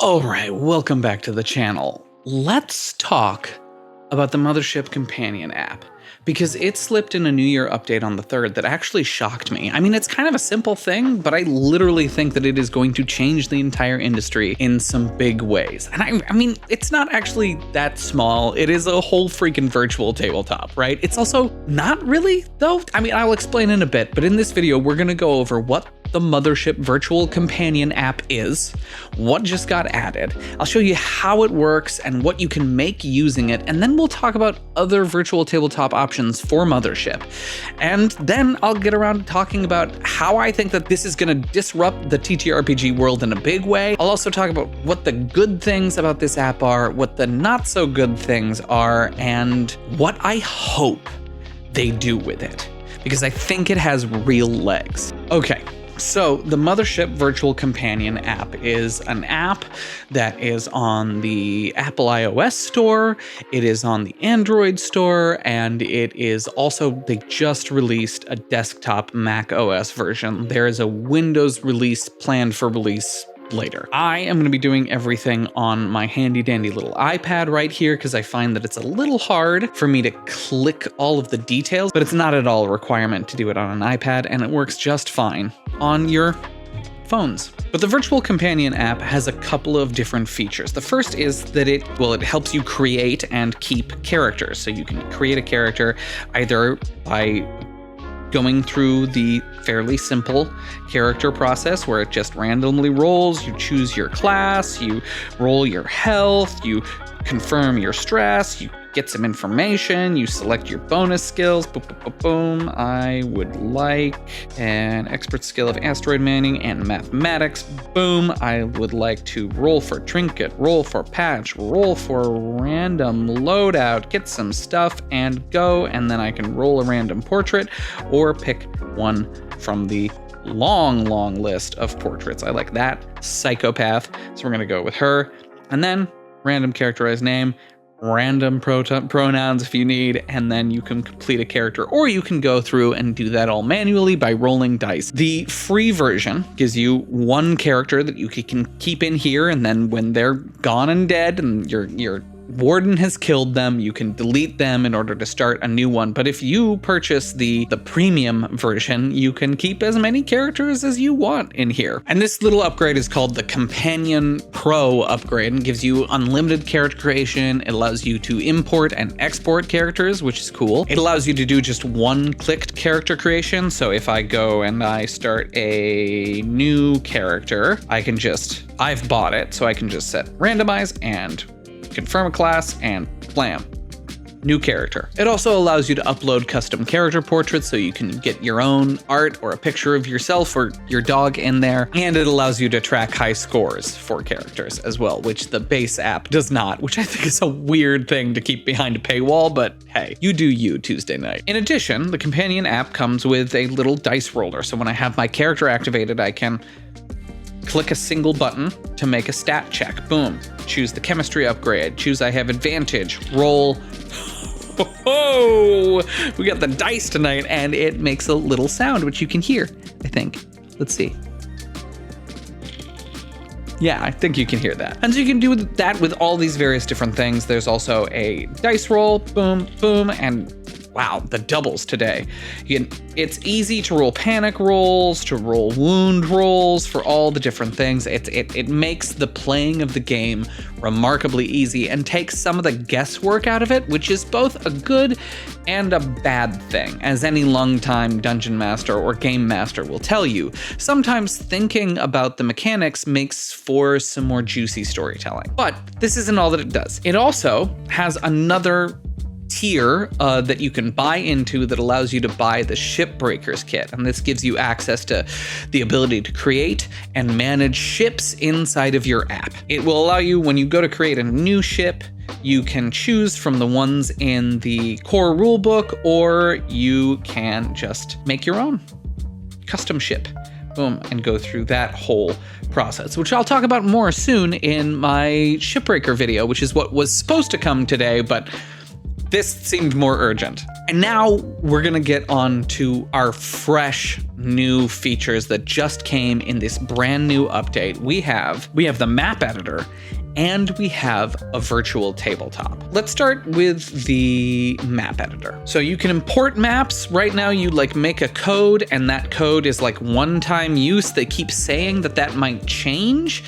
Alright, welcome back to the channel. Let's talk about the Mothership companion app, because it slipped in a New Year update on the 3rd that actually shocked me. I mean, it's kind of a simple thing, but I literally think that it is going to change the entire industry in some big ways. And I mean, it's not actually that small. It is a whole freaking virtual tabletop, right? It's also not really, though. I mean, I'll explain in a bit, but in this video, we're gonna go over what the Mothership virtual companion app is, what just got added. I'll show you how it works and what you can make using it, and then we'll talk about other virtual tabletop options for Mothership. And then I'll get around to talking about how I think that this is gonna disrupt the ttrpg world in a big way. I'll also talk about what the good things about this app are, what the not so good things are, and what I hope they do with it, because I think it has real legs. Okay. So the Mothership Virtual Companion app is an app that is on the Apple iOS store, it is on the Android store, and it is also, they just released a desktop Mac OS version. There is a Windows release planned for release later. I am going to be doing everything on my handy dandy little iPad right here because I find that it's a little hard for me to click all of the details, but it's not at all a requirement to do it on an iPad, and it works just fine on your phones. But the Virtual Companion app has a couple of different features. The first is that it helps you create and keep characters. So you can create a character either by going through the fairly simple character process where it just randomly rolls, you choose your class, you roll your health, you confirm your stress, you get some information, you select your bonus skills, boom, boom, boom, boom. I would like an expert skill of asteroid manning and mathematics, boom. I would like to roll for trinket, roll for patch, roll for random loadout, get some stuff and go, and then I can roll a random portrait or pick one from the long list of portraits. I like that. Psychopath, so we're gonna go with her. And then random characterized name, random pronouns if you need, and then you can complete a character, or you can go through and do that all manually by rolling dice. The free version gives you one character that you can keep in here, and then when they're gone and dead and your warden has killed them, you can delete them in order to start a new one. But if you purchase the premium version, you can keep as many characters as you want in here. And this little upgrade is called the Companion Pro upgrade and gives you unlimited character creation. It allows you to import and export characters, which is cool. It allows you to do just one-clicked character creation. So if I go and I start a new character, I've bought it, so I can just set randomize and confirm a class, and blam, new character. It also allows you to upload custom character portraits so you can get your own art or a picture of yourself or your dog in there. And it allows you to track high scores for characters as well, which the base app does not, which I think is a weird thing to keep behind a paywall, but hey, you do you Tuesday night. In addition, the companion app comes with a little dice roller. So when I have my character activated, I can click a single button to make a stat check. Boom. Choose the chemistry upgrade. Choose I have advantage. Roll. Oh, we got the dice tonight, and it makes a little sound, which you can hear, I think. Let's see. Yeah, I think you can hear that. And so you can do that with all these various different things. There's also a dice roll. Boom, boom, and wow, the doubles today. It's easy to roll panic rolls, to roll wound rolls for all the different things. It makes the playing of the game remarkably easy and takes some of the guesswork out of it, which is both a good and a bad thing. As any longtime dungeon master or game master will tell you, sometimes thinking about the mechanics makes for some more juicy storytelling. But this isn't all that it does. It also has another tier that you can buy into that allows you to buy the Shipbreakers kit, and this gives you access to the ability to create and manage ships inside of your app. It will allow you, when you go to create a new ship, you can choose from the ones in the core rulebook, or you can just make your own custom ship. Boom, and go through that whole process, which I'll talk about more soon in my Shipbreaker video, which is what was supposed to come today, but this seemed more urgent. And now we're gonna get on to our fresh new features that just came in this brand new update. We have the map editor, and we have a virtual tabletop. Let's start with the map editor. So you can import maps. Right now you like make a code, and that code is like one-time use. They keep saying that might change.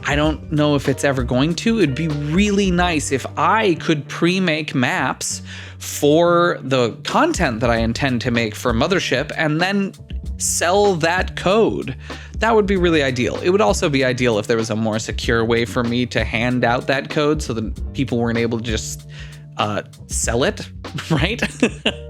I don't know if it's ever going to. It'd be really nice if I could pre-make maps for the content that I intend to make for Mothership and then sell that code. That would be really ideal. It would also be ideal if there was a more secure way for me to hand out that code so that people weren't able to just sell it, right?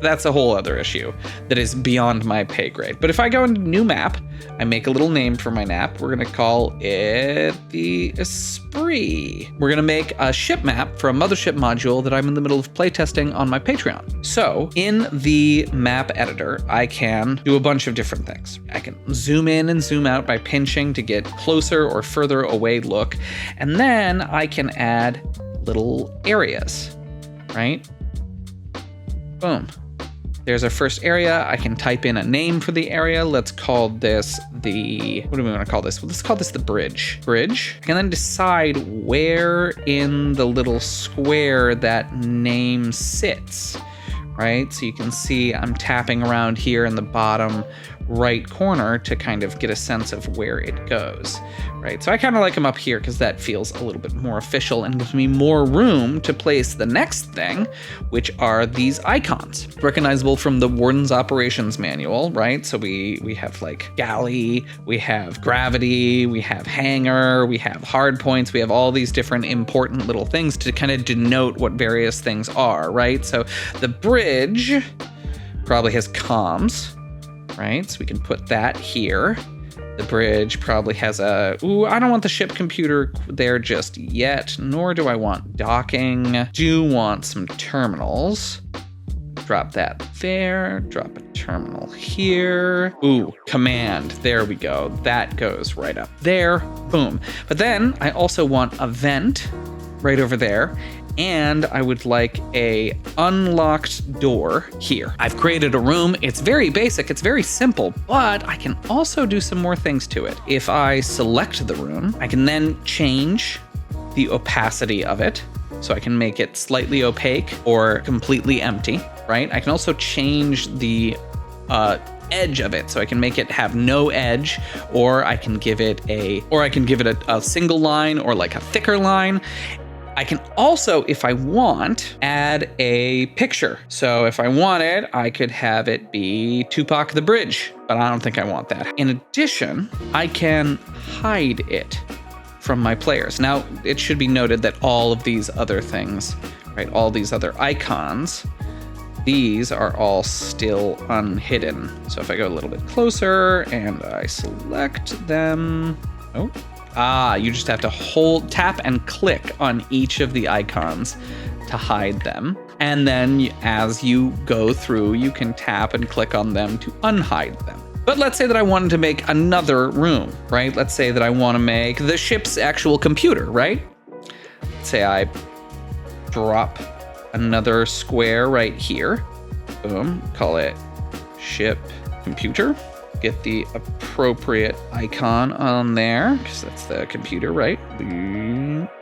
That's a whole other issue that is beyond my pay grade. But if I go into new map, I make a little name for my map. We're gonna call it the Esprit. We're gonna make a ship map for a Mothership module that I'm in the middle of playtesting on my Patreon. So in the map editor, I can do a bunch of different things. I can zoom in and zoom out by pinching to get closer or further away look. And then I can add little areas. Right? Boom. There's our first area. I can type in a name for the area. Let's call this what do we want to call this? Well, let's call this the bridge. Bridge. I can then decide where in the little square that name sits, right? So you can see I'm tapping around here in the bottom right corner to kind of get a sense of where it goes, right? So I kind of like them up here because that feels a little bit more official and gives me more room to place the next thing, which are these icons, recognizable from the Warden's Operations Manual, right? So we have like galley, we have gravity, we have hangar, we have hard points, we have all these different important little things to kind of denote what various things are, right? So the bridge probably has comms, right? So we can put that here. The bridge probably has I don't want the ship computer there just yet, nor do I want docking. Do want some terminals. Drop that there, drop a terminal here. Ooh, command, there we go. That goes right up there, boom. But then I also want a vent right over there. And I would like a unlocked door here. I've created a room. It's very basic, it's very simple, but I can also do some more things to it. If I select the room, I can then change the opacity of it. So I can make it slightly opaque or completely empty, right? I can also change the edge of it. So I can make it have no edge, or I can give it a single line or like a thicker line. I can also, if I want, add a picture. So if I wanted, I could have it be Tupac the Bridge, but I don't think I want that. In addition, I can hide it from my players. Now, it should be noted that all of these other things, right, all these other icons, these are all still unhidden. So if I go a little bit closer and I select them, you just have to tap and click on each of the icons to hide them. And then as you go through, you can tap and click on them to unhide them. But let's say that I wanted to make another room, right? Let's say that I want to make the ship's actual computer, right? Let's say I drop another square right here. Boom, call it ship computer. Get the appropriate icon on there, because that's the computer, right?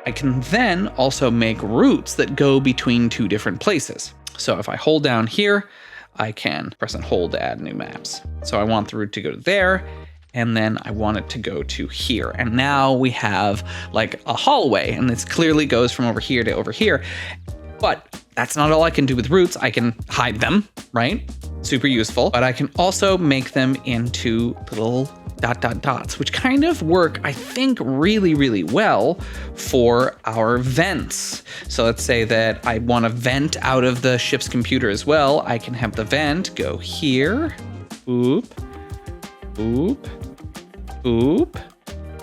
I can then also make routes that go between two different places. So if I hold down here, I can press and hold to add new maps. So I want the route to go to there, and then I want it to go to here. And now we have like a hallway, and this clearly goes from over here to over here. But that's not all I can do with routes. I can hide them, right? Super useful. But I can also make them into little ... dots, which kind of work, I think, really, really well for our vents. So let's say that I want to vent out of the ship's computer as well. I can have the vent go here, boop, boop, boop,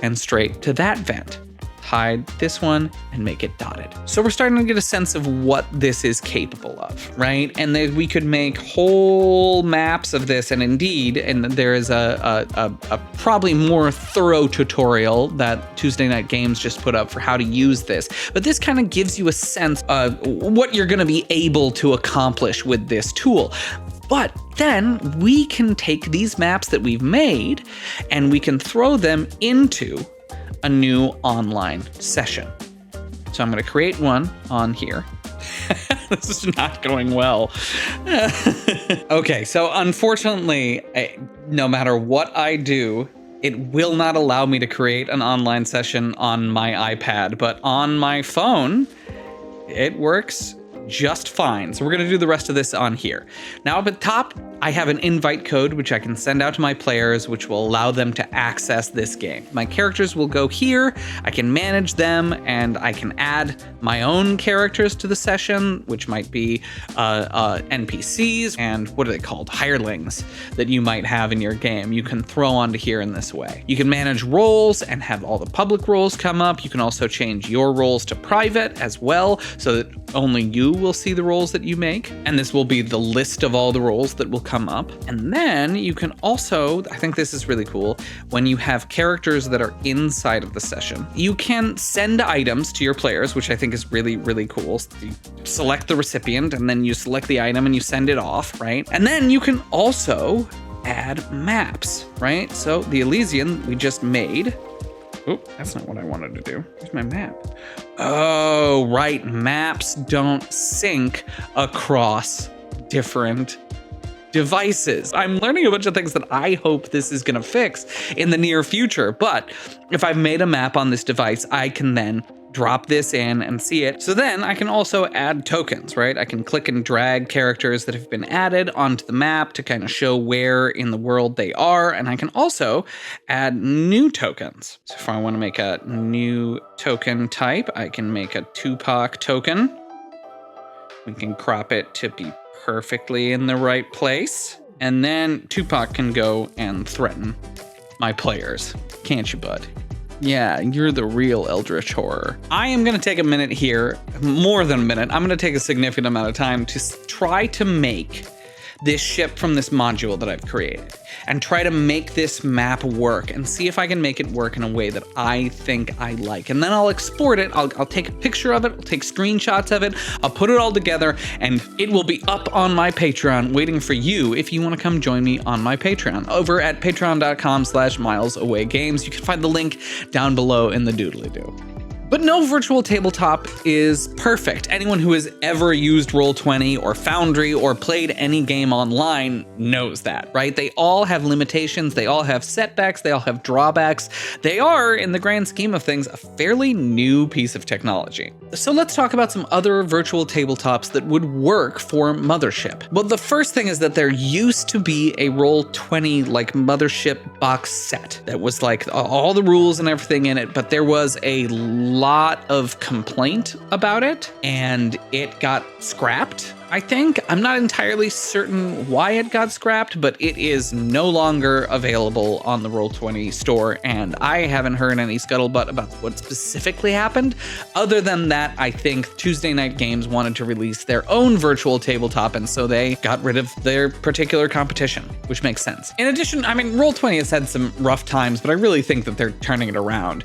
and straight to that vent. hide this one and make it dotted. So we're starting to get a sense of what this is capable of, right? And then we could make whole maps of this, and indeed, and there is a probably more thorough tutorial that Tuesday Night Games just put up for how to use this. But this kind of gives you a sense of what you're going to be able to accomplish with this tool. But then we can take these maps that we've made and we can throw them into a new online session. So I'm going to create one on here. This is not going well. Okay, so unfortunately, no matter what I do, it will not allow me to create an online session on my iPad, but on my phone, it works just fine. So we're going to do the rest of this on here. Now up at top, I have an invite code which I can send out to my players, which will allow them to access this game. My characters will go here, I can manage them, and I can add my own characters to the session, which might be NPCs and what are they called? Hirelings that you might have in your game. You can throw onto here in this way. You can manage roles and have all the public roles come up. You can also change your roles to private as well, so that only you will see the roles that you make. And this will be the list of all the roles that will come up. And then you can also, I think this is really cool, when you have characters that are inside of the session, you can send items to your players, which I think is really, really cool. You select the recipient and then you select the item and you send it off, right? And then you can also add maps, right? So the Elysian we just made. Oh, that's not what I wanted to do. Here's my map. Oh, right. Maps don't sync across different devices. I'm learning a bunch of things that I hope this is going to fix in the near future. But if I've made a map on this device, I can then drop this in and see it. So then I can also add tokens, right? I can click and drag characters that have been added onto the map to kind of show where in the world they are. And I can also add new tokens. So if I want to make a new token type, I can make a Tupac token. We can crop it to be perfectly in the right place. And then Tupac can go and threaten my players. Can't you, bud? Yeah, you're the real Eldritch Horror. I am going to take a minute here, more than a minute. I'm going to take a significant amount of time to try to make this ship from this module that I've created and try to make this map work and see if I can make it work in a way that I think I like. And then I'll export it. I'll take a picture of it. I'll take screenshots of it. I'll put it all together and it will be up on my Patreon waiting for you if you want to come join me on my Patreon over at patreon.com/milesawaygames. You can find the link down below in the doodly-doo. But no virtual tabletop is perfect. Anyone who has ever used Roll20 or Foundry or played any game online knows that, right? They all have limitations, they all have setbacks, they all have drawbacks. They are, in the grand scheme of things, a fairly new piece of technology. So let's talk about some other virtual tabletops that would work for Mothership. Well, the first thing is that there used to be a Roll20 like Mothership box set that was like all the rules and everything in it, but there was a lot of complaint about it and it got scrapped, I think. I'm not entirely certain why it got scrapped, but it is no longer available on the Roll20 store, and I haven't heard any scuttlebutt about what specifically happened. Other than that, I think Tuesday Night Games wanted to release their own virtual tabletop, and so they got rid of their particular competition, which makes sense. In addition, I mean, Roll20 has had some rough times, but I really think that they're turning it around.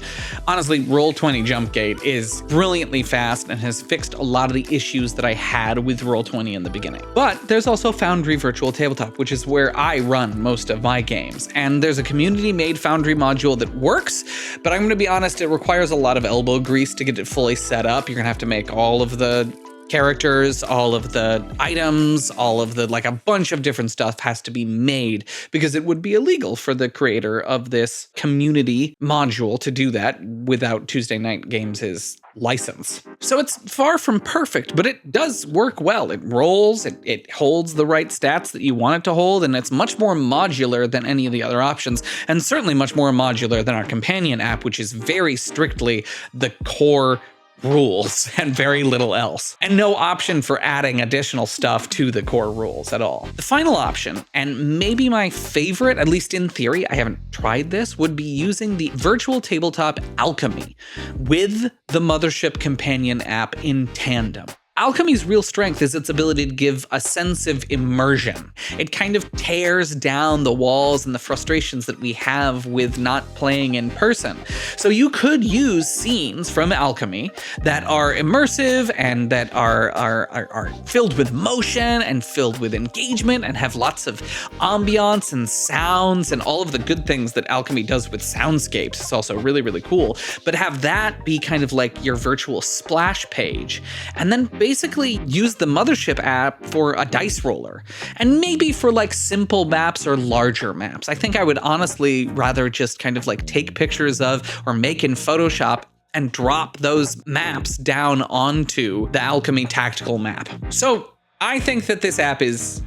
Honestly, Roll20 Jumpgate is brilliantly fast and has fixed a lot of the issues that I had with Roll20 in the beginning. But there's also Foundry Virtual Tabletop, which is where I run most of my games. And there's a community-made Foundry module that works, but I'm going to be honest, it requires a lot of elbow grease to get it fully set up. You're going to have to make all of the characters, all of the items, all of the, like, a bunch of different stuff has to be made because it would be illegal for the creator of this community module to do that without Tuesday Night Games' license. So it's far from perfect, but it does work well. It rolls, it holds the right stats that you want it to hold, and it's much more modular than any of the other options, and certainly much more modular than our companion app, which is very strictly the core rules and very little else, and no option for adding additional stuff to the core rules at all. The final option, and maybe my favorite, at least in theory, I haven't tried this, would be using the virtual tabletop Alchemy with the Mothership companion app in tandem. Alchemy's real strength is its ability to give a sense of immersion. It kind of tears down the walls and the frustrations that we have with not playing in person. So you could use scenes from Alchemy that are immersive and that are filled with motion and filled with engagement and have lots of ambiance and sounds and all of the good things that Alchemy does with soundscapes. It's also really, really cool. But have that be kind of like your virtual splash page, and then basically use the Mothership app for a dice roller, and maybe for like simple maps or larger maps. I think I would honestly rather just kind of like take pictures of or make in Photoshop and drop those maps down onto the Alchemy tactical map. So I think that this app is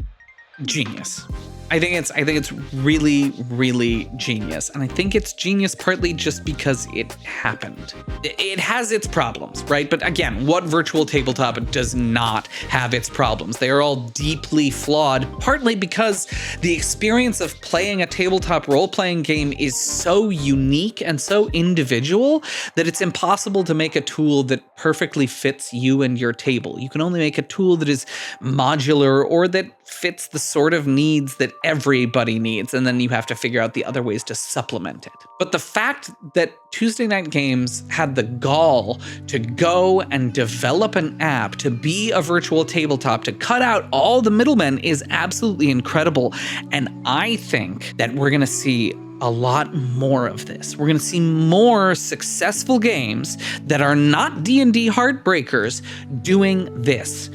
genius. I think it's really, really genius. And I think it's genius partly just because it happened. It has its problems, right? But again, what virtual tabletop does not have its problems? They are all deeply flawed, partly because the experience of playing a tabletop role-playing game is so unique and so individual that it's impossible to make a tool that perfectly fits you and your table. You can only make a tool that is modular or that fits the sort of needs that everybody needs, and then you have to figure out the other ways to supplement it. But the fact that Tuesday Night Games had the gall to go and develop an app to be a virtual tabletop, to cut out all the middlemen, is absolutely incredible. And I think that we're going to see a lot more of this. We're going to see more successful games that are not D&D heartbreakers doing this.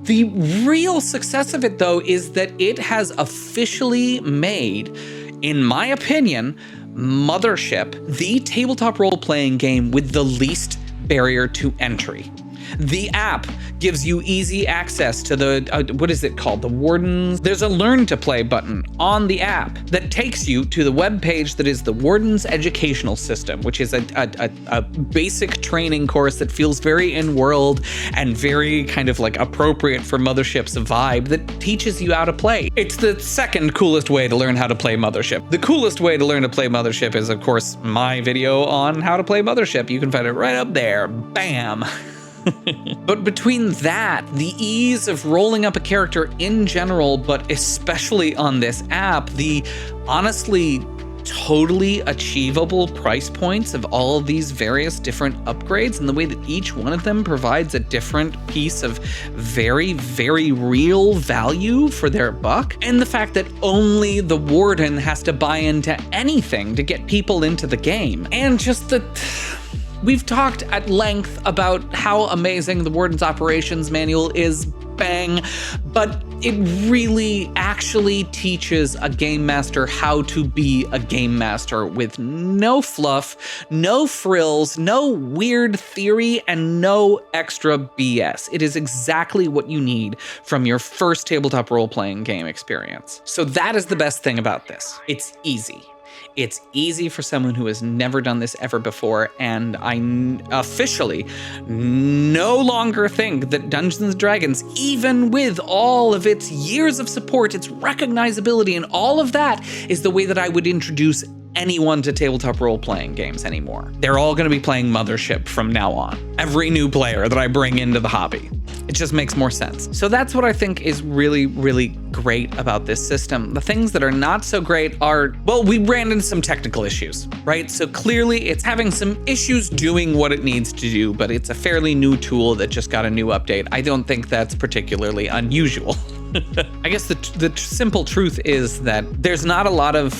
The real success of it, though, is that it has officially made, in my opinion, Mothership the tabletop role-playing game with the least barrier to entry. The app gives you easy access to the, what is it called? The Wardens. There's a Learn to Play button on the app that takes you to the web page that is the Wardens Educational System, which is a basic training course that feels very in-world and very kind of like appropriate for Mothership's vibe that teaches you how to play. It's the second coolest way to learn how to play Mothership. The coolest way to learn to play Mothership is, of course, my video on how to play Mothership. You can find it right up there. Bam! But between that, the ease of rolling up a character in general, but especially on this app, the honestly totally achievable price points of all of these various different upgrades, and the way that each one of them provides a different piece of very, very real value for their buck, and the fact that only the Warden has to buy into anything to get people into the game, and just the... We've talked at length about how amazing the Warden's Operations Manual is, bang, but it really actually teaches a game master how to be a game master with no fluff, no frills, no weird theory, and no extra BS. It is exactly what you need from your first tabletop role-playing game experience. So that is the best thing about this. It's easy. It's easy for someone who has never done this ever before, and I officially no longer think that Dungeons & Dragons, even with all of its years of support, its recognizability, and all of that, is the way that I would introduce anyone to tabletop role-playing games anymore. They're all going to be playing Mothership from now on. Every new player that I bring into the hobby. It just makes more sense. So that's what I think is really, really great about this system. The things that are not so great are, well, we ran into some technical issues, right? So clearly it's having some issues doing what it needs to do, but it's a fairly new tool that just got a new update. I don't think that's particularly unusual. I guess the simple truth is that there's not a lot of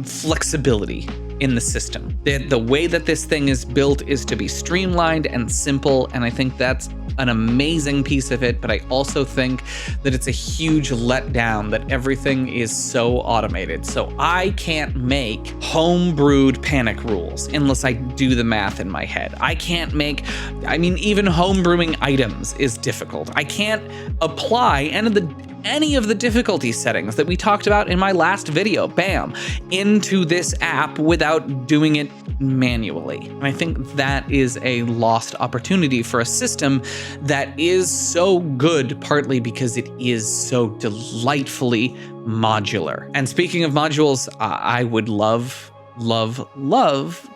flexibility in the system. The way that this thing is built is to be streamlined and simple, and I think that's an amazing piece of it, but I also think that it's a huge letdown that everything is so automated. So I can't make homebrewed panic rules unless I do the math in my head. I can't make, I mean, even homebrewing items is difficult. I can't apply, and any of the difficulty settings that we talked about in my last video, bam, into this app without doing it manually. And I think that is a lost opportunity for a system that is so good, partly because it is so delightfully modular. And speaking of modules, I would love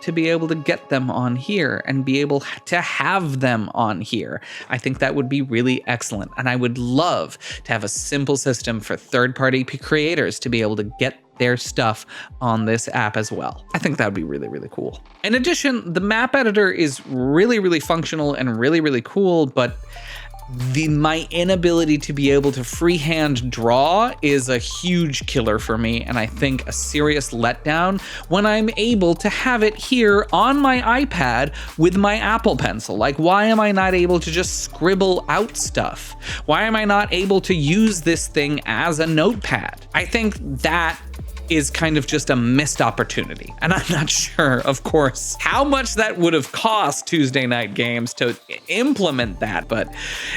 to be able to get them on here and be able to have them on here. I think that would be really excellent. And I would love to have a simple system for third-party creators to be able to get their stuff on this app as well. I think that would be really, really cool. In addition, the map editor is really, really functional and really, really cool, but my inability to be able to freehand draw is a huge killer for me, and I think a serious letdown when I'm able to have it here on my iPad with my Apple Pencil. Like, why am I not able to just scribble out stuff? Why am I not able to use this thing as a notepad? I think that is kind of just a missed opportunity. And I'm not sure, of course, how much that would have cost Tuesday Night Games to implement that, but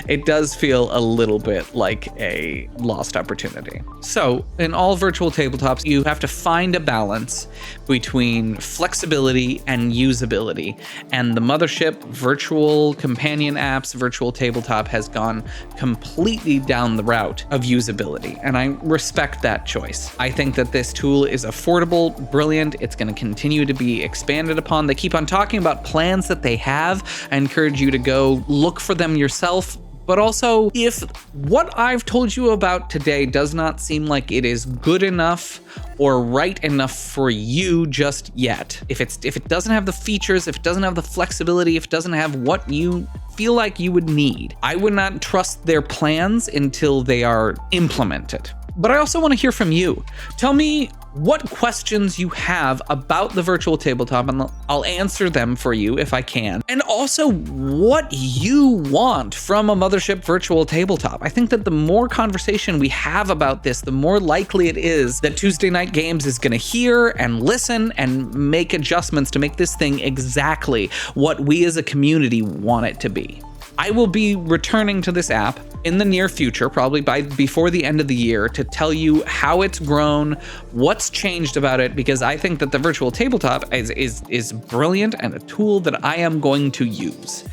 it does feel a little bit like a lost opportunity. So in all virtual tabletops, you have to find a balance between flexibility and usability. And the Mothership virtual companion apps, virtual tabletop has gone completely down the route of usability. And I respect that choice. I think that this tool is affordable, brilliant. It's going to continue to be expanded upon. They keep on talking about plans that they have. I encourage you to go look for them yourself. But also, if what I've told you about today does not seem like it is good enough or right enough for you just yet, if it doesn't have the features, if it doesn't have the flexibility, if it doesn't have what you feel like you would need, I would not trust their plans until they are implemented. But I also want to hear from you. Tell me what questions you have about the virtual tabletop, and I'll answer them for you if I can. And also what you want from a Mothership virtual tabletop. I think that the more conversation we have about this, the more likely it is that Tuesday Night Games is going to hear and listen and make adjustments to make this thing exactly what we as a community want it to be. I will be returning to this app in the near future, probably before the end of the year, to tell you how it's grown, what's changed about it, because I think that the virtual tabletop is brilliant and a tool that I am going to use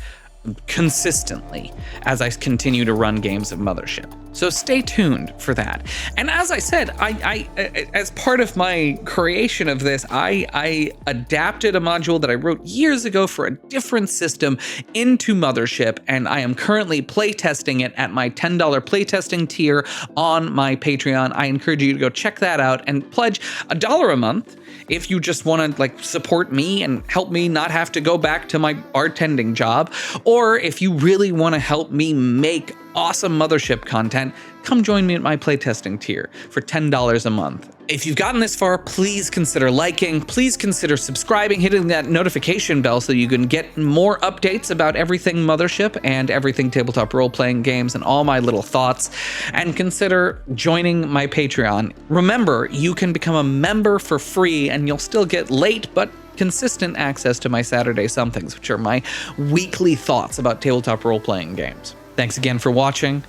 consistently as I continue to run games of Mothership. So stay tuned for that. And as I said, I as part of my creation of this, I adapted a module that I wrote years ago for a different system into Mothership, and I am currently playtesting it at my $10 playtesting tier on my Patreon. I encourage you to go check that out and pledge $1 a month if you just want to support me and help me not have to go back to my bartending job, or if you really want to help me make awesome Mothership content, come join me at my playtesting tier for $10 a month. If you've gotten this far, please consider liking, please consider subscribing, hitting that notification bell so you can get more updates about everything Mothership and everything tabletop role-playing games and all my little thoughts, and consider joining my Patreon. Remember, you can become a member for free and you'll still get late but consistent access to my Saturday somethings, which are my weekly thoughts about tabletop role-playing games. Thanks again for watching.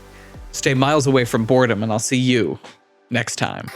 Stay miles away from boredom, and I'll see you next time.